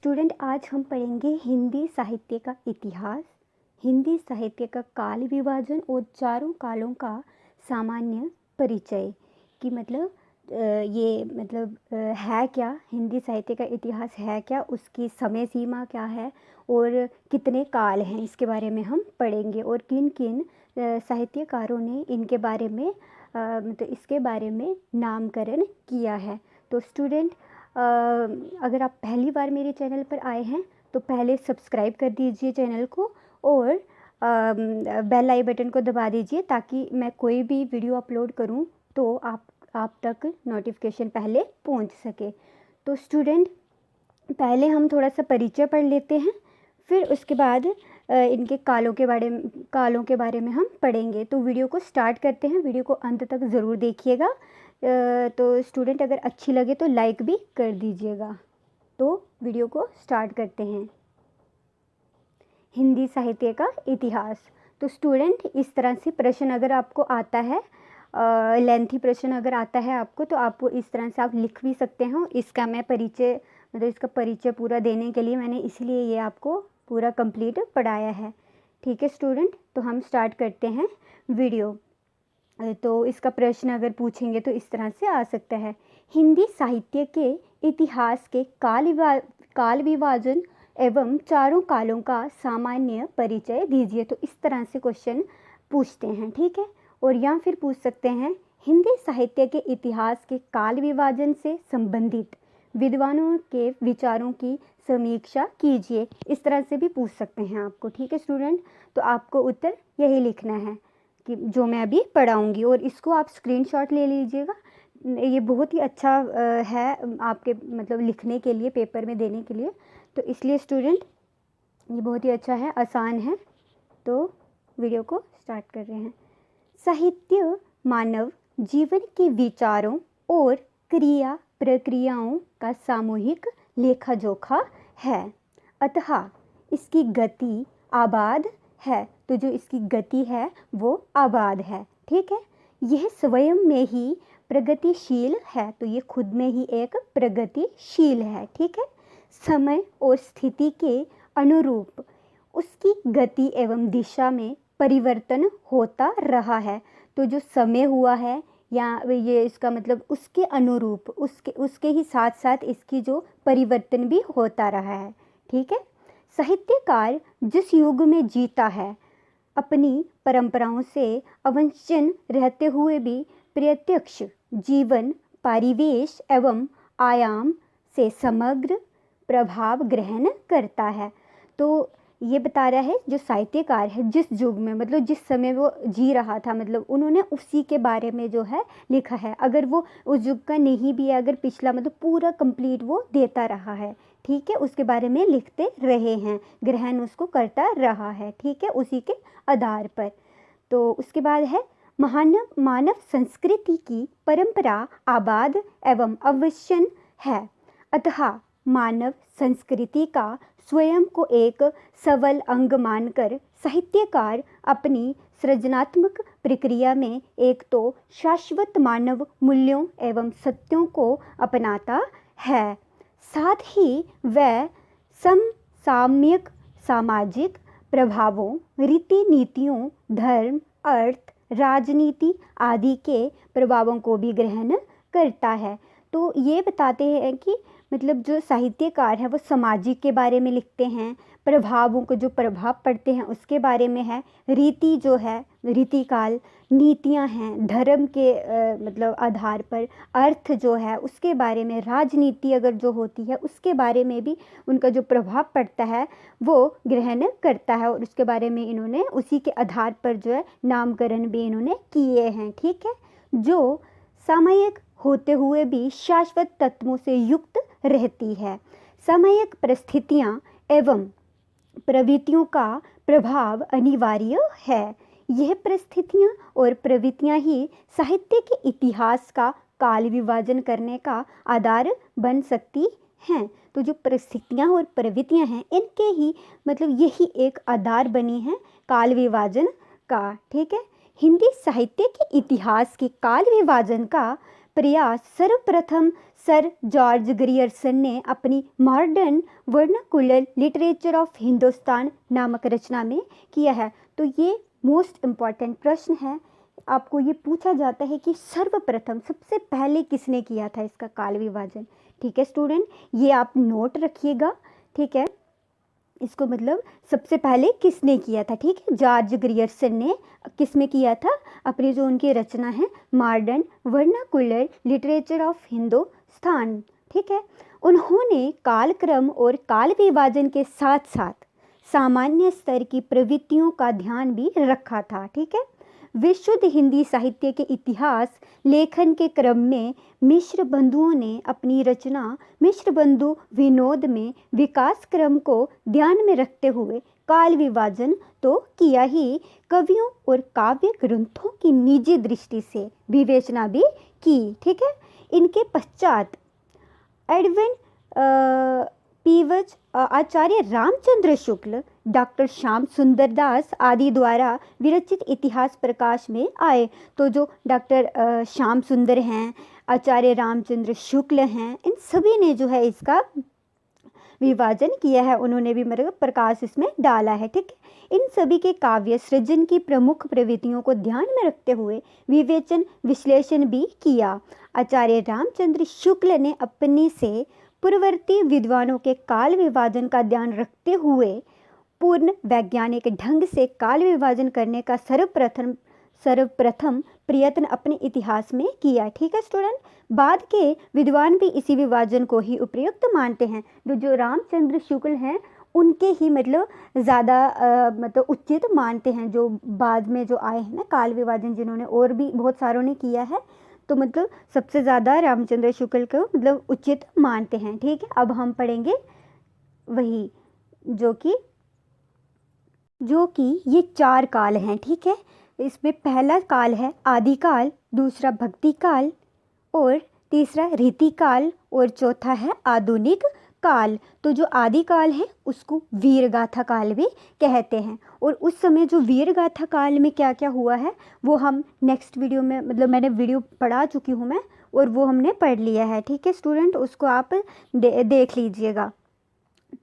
Student आज हम पढ़ेंगे हिंदी साहित्य का इतिहास, हिंदी साहित्य का काल विभाजन और चारों कालों का सामान्य परिचय कि है क्या, हिंदी साहित्य का इतिहास है क्या, उसकी समय सीमा क्या है और कितने काल हैं, इसके बारे में हम पढ़ेंगे। और किन किन साहित्यकारों ने इनके बारे में इसके बारे में नामकरण किया है। तो स्टूडेंट अगर आप पहली बार मेरे चैनल पर आए हैं तो पहले सब्सक्राइब कर दीजिए चैनल को और बेल आई बटन को दबा दीजिए ताकि मैं कोई भी वीडियो अपलोड करूं तो आप तक नोटिफिकेशन पहले पहुंच सके। तो स्टूडेंट पहले हम थोड़ा सा परिचय पढ़ लेते हैं, फिर उसके बाद इनके कालों के बारे में हम पढ़ेंगे। तो वीडियो को स्टार्ट करते हैं, वीडियो को अंत तक ज़रूर देखिएगा। तो स्टूडेंट अगर अच्छी लगे तो लाइक भी कर दीजिएगा। तो वीडियो को स्टार्ट करते हैं। हिंदी साहित्य का इतिहास। तो स्टूडेंट इस तरह से प्रश्न अगर आपको आता है, लेंथी प्रश्न अगर आता है आपको, तो आपको इस तरह से आप लिख भी सकते हो। इसका मैं परिचय इसका परिचय पूरा देने के लिए मैंने इसलिए ये आपको पूरा कंप्लीट पढ़ाया है। ठीक है स्टूडेंट, तो हम स्टार्ट करते हैं वीडियो। तो इसका प्रश्न अगर पूछेंगे तो इस तरह से आ सकता है, हिंदी साहित्य के इतिहास के काल विभाजन एवं चारों कालों का सामान्य परिचय दीजिए। तो इस तरह से क्वेश्चन पूछते हैं, ठीक है। और या फिर पूछ सकते हैं, हिंदी साहित्य के इतिहास के काल विभाजन से संबंधित विद्वानों के विचारों की समीक्षा कीजिए। इस तरह से भी पूछ सकते हैं आपको, ठीक है स्टूडेंट। तो आपको उत्तर यही लिखना है कि जो मैं अभी पढ़ाऊंगी, और इसको आप स्क्रीनशॉट ले लीजिएगा। ये बहुत ही अच्छा है आपके लिखने के लिए, पेपर में देने के लिए। तो इसलिए स्टूडेंट ये बहुत ही अच्छा है, आसान है। तो वीडियो को स्टार्ट कर रहे हैं। साहित्य मानव जीवन के विचारों और क्रिया प्रक्रियाओं का सामूहिक लेखा जोखा है, अतः इसकी गति आबाद है। तो जो इसकी गति है वो आबाद है, ठीक है। यह स्वयं में ही प्रगतिशील है, तो ये खुद में ही एक प्रगतिशील है, ठीक है। समय और स्थिति के अनुरूप उसकी गति एवं दिशा में परिवर्तन होता रहा है। तो जो समय हुआ है या ये इसका उसके अनुरूप, उसके ही साथ साथ इसकी जो परिवर्तन भी होता रहा है, ठीक है। साहित्यकार जिस युग में जीता है, अपनी परंपराओं से अवंचन रहते हुए भी प्रत्यक्ष जीवन परिवेश एवं आयाम से समग्र प्रभाव ग्रहण करता है। तो ये बता रहा है जो साहित्यकार है जिस युग में जिस समय वो जी रहा था, उन्होंने उसी के बारे में जो है लिखा है। अगर वो उस युग का नहीं भी है, अगर पिछला पूरा कंप्लीट वो देता रहा है, ठीक है, उसके बारे में लिखते रहे हैं, ग्रहण उसको करता रहा है, ठीक है, उसी के आधार पर। तो उसके बाद है, मानव संस्कृति की परंपरा आबाद एवं अवश्यन है, अतः मानव संस्कृति का स्वयं को एक सबल अंग मानकर साहित्यकार अपनी सृजनात्मक प्रक्रिया में एक तो शाश्वत मानव मूल्यों एवं सत्यों को अपनाता है, साथ ही वह समसामयिक सामाजिक प्रभावों, रीति नीतियों, धर्म, अर्थ, राजनीति आदि के प्रभावों को भी ग्रहण करता है। तो ये बताते हैं कि जो साहित्यकार है वो सामाजिक के बारे में लिखते हैं, प्रभावों को जो प्रभाव पड़ते हैं उसके बारे में है, रीति जो है रीतिकाल, नीतियां हैं धर्म के आधार पर, अर्थ जो है उसके बारे में, राजनीति अगर जो होती है उसके बारे में भी उनका जो प्रभाव पड़ता है वो ग्रहण करता है। और उसके बारे में इन्होंने उसी के आधार पर जो है नामकरण भी इन्होंने किए हैं, ठीक है। जो सामयिक होते हुए भी शाश्वत तत्वों से युक्त रहती है। सामयिक परिस्थितियां एवं प्रवृत्तियों का प्रभाव अनिवार्य है। यह परिस्थितियां और प्रवृत्तियां ही साहित्य के इतिहास का काल विभाजन करने का आधार बन सकती हैं। तो जो परिस्थितियां और प्रवृत्तियां हैं इनके ही यही एक आधार बनी है काल विभाजन का, ठीक है। हिंदी साहित्य के इतिहास के काल विभाजन का प्रयास सर्वप्रथम सर जॉर्ज ग्रियर्सन ने अपनी modern vernacular literature of Hindustan नामक रचना में किया है। तो ये मोस्ट इम्पॉर्टेंट प्रश्न है, आपको ये पूछा जाता है कि सर्वप्रथम सबसे पहले किसने किया था इसका काल विभाजन। ठीक है स्टूडेंट, ये आप नोट रखिएगा। ठीक है, इसको मतलब सबसे पहले किसने किया था। ठीक है, जॉर्ज ग्रियर्सन ने किस में किया था, अपनी जो उनकी रचना है modern vernacular literature of Hindustan. ठीक है, उन्होंने कालक्रम और काल विभाजन के साथ साथ सामान्य स्तर की प्रवृत्तियों का ध्यान भी रखा था। ठीक है, विशुद्ध हिंदी साहित्य के इतिहास लेखन के क्रम में मिश्र बंधुओं ने अपनी रचना मिश्र बंधु विनोद में विकास क्रम को ध्यान में रखते हुए काल विभाजन तो किया ही, कवियों और काव्य ग्रंथों की निजी दृष्टि से विवेचना भी की। ठीक है, इनके पश्चात एडविन पीवज, आचार्य रामचंद्र शुक्ल, डॉक्टर श्याम सुंदर दास आदि द्वारा विरचित इतिहास प्रकाश में आए। तो जो डॉक्टर श्याम सुंदर हैं, आचार्य रामचंद्र शुक्ल हैं, इन सभी ने जो है इसका विभाजन किया है, उन्होंने भी मतलब प्रकाश इसमें डाला है। ठीक है, इन सभी के काव्य सृजन की प्रमुख प्रवृत्तियों को ध्यान में रखते हुए विवेचन विश्लेषण भी किया। आचार्य रामचंद्र शुक्ल ने अपने से पूर्ववर्ती विद्वानों के काल विभाजन का ध्यान रखते हुए पूर्ण वैज्ञानिक ढंग से काल विभाजन करने का सर्वप्रथम प्रयत्न अपने इतिहास में किया। ठीक है स्टूडेंट, बाद के विद्वान भी इसी विभाजन को ही उपयुक्त मानते हैं। जो रामचंद्र शुक्ल हैं उनके ही मतलब ज़्यादा मतलब उचित मानते हैं, जो बाद में जो आए हैं ना काल विभाजन, जिन्होंने और भी बहुत सारों ने किया है, तो मतलब सबसे ज़्यादा रामचंद्र शुक्ल को मतलब उचित मानते हैं। ठीक है, अब हम पढ़ेंगे वही जो कि ये 4 काल हैं। ठीक है, इसमें पहला काल है आदिकाल, दूसरा भक्ति काल, और तीसरा रीति काल, और चौथा है आधुनिक काल। तो जो आदिकाल है उसको वीरगाथा काल भी कहते हैं, और उस समय जो वीरगाथा काल में क्या क्या हुआ है वो हम नेक्स्ट वीडियो में, मतलब मैंने वीडियो पढ़ा चुकी हूँ मैं, और वो हमने पढ़ लिया है। ठीक है स्टूडेंट, उसको आप देख लीजिएगा।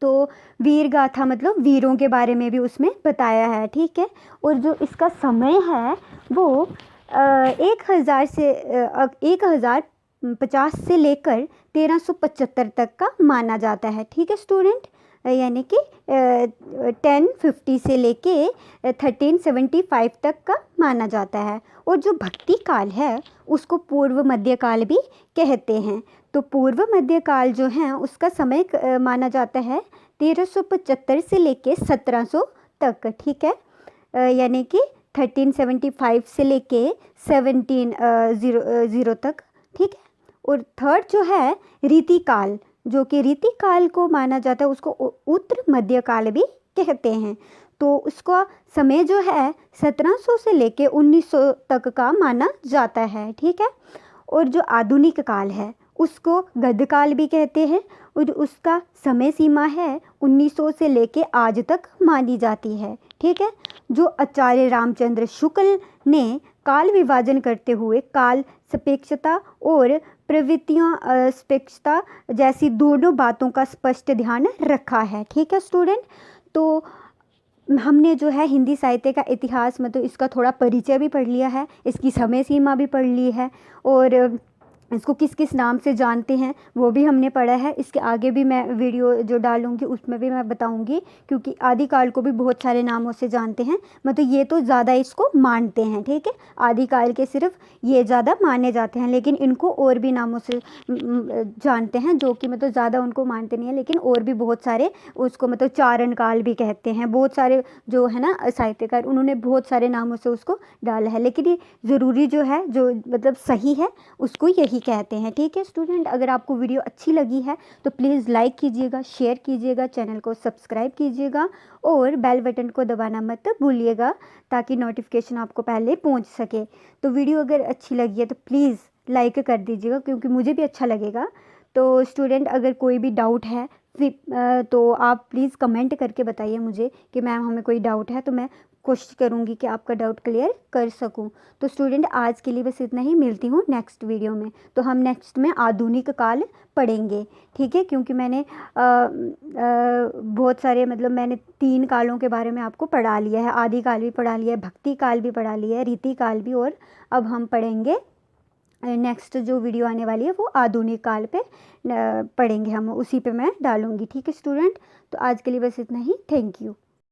तो वीरगाथा मतलब वीरों के बारे में भी उसमें बताया है। ठीक है, और जो इसका समय है वो 1050 से लेकर 1375 तक का माना जाता है। ठीक है स्टूडेंट, यानी कि 1050 से लेके 1375 तक का माना जाता है। और जो भक्ति काल है उसको पूर्व मध्यकाल भी कहते हैं। तो पूर्व मध्यकाल जो है उसका समय माना जाता है 1375 से लेके 1700 तक। ठीक है, यानी कि 1375 से लेके 1700 तक। ठीक है, और थर्ड जो है रीतिकाल, जो कि रीतिकाल को माना जाता है, उसको उत्तर मध्यकाल भी कहते हैं। तो उसका समय जो है 1700 से लेके 1900 तक का माना जाता है। ठीक है, और जो आधुनिक काल है उसको गद्धकाल भी कहते हैं, और उसका समय सीमा है 1900 से लेके आज तक मानी जाती है। ठीक है, जो आचार्य रामचंद्र शुक्ल ने काल विभाजन करते हुए काल सापेक्षता और प्रवृत्तियों सापेक्षता जैसी दोनों बातों का स्पष्ट ध्यान रखा है। ठीक है स्टूडेंट, तो हमने जो है हिंदी साहित्य का इतिहास मतलब इसका थोड़ा परिचय भी पढ़ लिया है, इसकी समय सीमा भी पढ़ ली है, और इसको किस किस नाम से जानते हैं वो भी हमने पढ़ा है। इसके आगे भी मैं वीडियो जो डालूंगी उसमें भी मैं बताऊंगी, क्योंकि आदिकाल को भी बहुत सारे नामों से जानते हैं, मतलब ये तो ज़्यादा इसको मानते हैं। ठीक है, आदिकाल के सिर्फ ये ज़्यादा माने जाते हैं, लेकिन इनको और भी नामों से जानते हैं, जो कि मतलब ज़्यादा उनको मानते नहीं हैं, लेकिन और भी बहुत सारे उसको मतलब चारण काल भी कहते हैं। बहुत सारे जो है ना साहित्यकार, उन्होंने बहुत सारे नामों से उसको डाला है, लेकिन ये ज़रूरी जो है, जो मतलब सही है, उसको यही कहते हैं। ठीक है स्टूडेंट, अगर आपको वीडियो अच्छी लगी है तो प्लीज़ लाइक कीजिएगा, शेयर कीजिएगा, चैनल को सब्सक्राइब कीजिएगा, और बेल बटन को दबाना मत भूलिएगा, ताकि नोटिफिकेशन आपको पहले पहुंच सके। तो वीडियो अगर अच्छी लगी है तो प्लीज़ लाइक कर दीजिएगा, क्योंकि मुझे भी अच्छा लगेगा। तो स्टूडेंट, अगर कोई भी डाउट है तो आप प्लीज़ कमेंट करके बताइए मुझे कि मैम हमें कोई डाउट है, तो मैं कोशिश करूँगी कि आपका डाउट क्लियर कर सकूँ। तो स्टूडेंट आज के लिए बस इतना ही, मिलती हूँ नेक्स्ट वीडियो में। तो हम नेक्स्ट में आधुनिक काल पढ़ेंगे, ठीक है, क्योंकि मैंने बहुत सारे मतलब मैंने 3 कालों के बारे में आपको पढ़ा लिया है, आदि काल भी पढ़ा लिया है, भक्ति काल भी पढ़ा लिया है, रीति काल भी, और अब हम पढ़ेंगे नेक्स्ट जो वीडियो आने वाली है वो आधुनिक काल पे पढ़ेंगे हम, उसी पे मैं डालूँगी, ठीक है स्टूडेंट। तो आज के लिए बस इतना ही, थैंक यू।